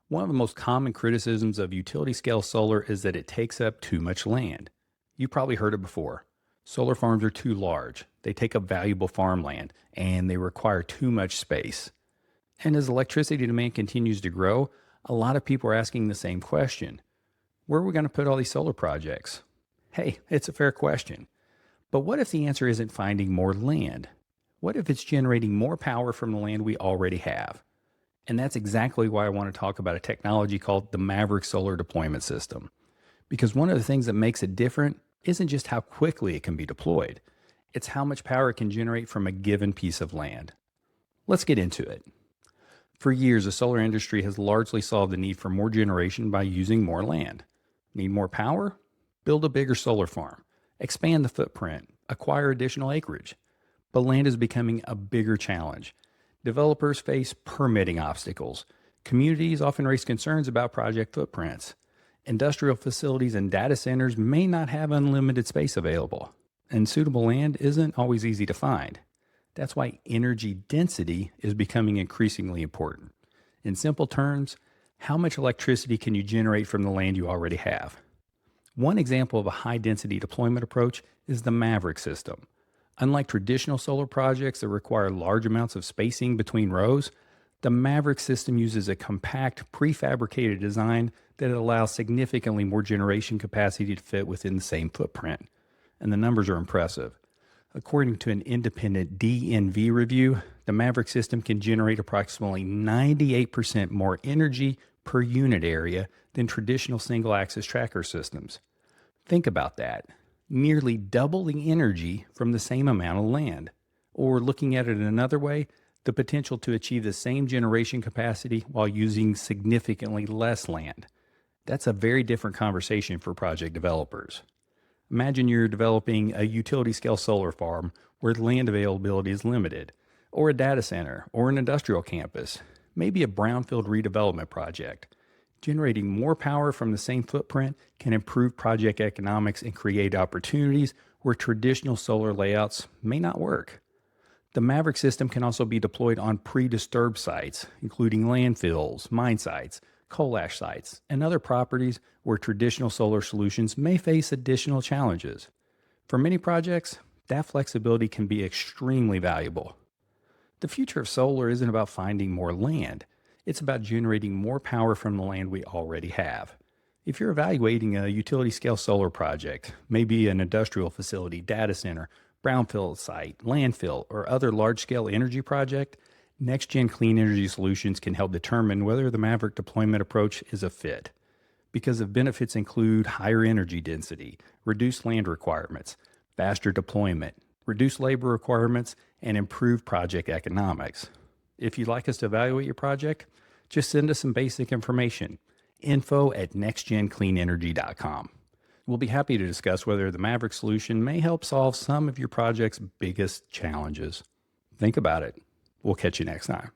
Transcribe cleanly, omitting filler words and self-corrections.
One of the most common criticisms of utility scale solar is that it takes up too much land. You probably heard it before. Solar farms are too large, they take up valuable farmland, and they require too much space. And as electricity demand continues to grow, a lot of people are asking the same question: where are we going to put all these solar projects? Hey, it's a fair question. But what if the answer isn't finding more land? What if it's generating more power from the land we already have? And that's exactly why I want to talk about a technology called the Maverick Solar Deployment System. Because one of the things that makes it different isn't just how quickly it can be deployed, it's how much power it can generate from a given piece of land. Let's get into it. For years, the solar industry has largely solved the need for more generation by using more land. Need more power? Build a bigger solar farm. Expand the footprint. Acquire additional acreage. But land is becoming a bigger challenge. Developers face permitting obstacles. Communities often raise concerns about project footprints. Industrial facilities and data centers may not have unlimited space available. And suitable land isn't always easy to find. That's why energy density is becoming increasingly important. In simple terms, how much electricity can you generate from the land you already have? One example of a high density deployment approach is the Maverick system. Unlike traditional solar projects that require large amounts of spacing between rows, the Maverick system uses a compact, prefabricated design that allows significantly more generation capacity to fit within the same footprint. And the numbers are impressive. According to an independent DNV review, the Maverick system can generate approximately 98% more energy per unit area than traditional single-axis tracker systems. Think about that. Nearly double the energy from the same amount of land. Or looking at it another way, the potential to achieve the same generation capacity while using significantly less land. That's a very different conversation for project developers. Imagine you're developing a utility scale solar farm where land availability is limited, or a data center, or an industrial campus, maybe a brownfield redevelopment project. Generating more power from the same footprint can improve project economics and create opportunities where traditional solar layouts may not work. The Maverick system can also be deployed on pre-disturbed sites, including landfills, mine sites, coal ash sites, and other properties where traditional solar solutions may face additional challenges. For many projects, that flexibility can be extremely valuable. The future of solar isn't about finding more land. It's about generating more power from the land we already have. If you're evaluating a utility scale solar project, maybe an industrial facility, data center, brownfield site, landfill, or other large scale energy project, next-gen clean energy solutions can help determine whether the Maverick deployment approach is a fit. Because the benefits include higher energy density, reduced land requirements, faster deployment, reduced labor requirements, and improved project economics. If you'd like us to evaluate your project, just send us some basic information. info@nextgencleanenergy.com. We'll be happy to discuss whether the Maverick solution may help solve some of your project's biggest challenges. Think about it. We'll catch you next time.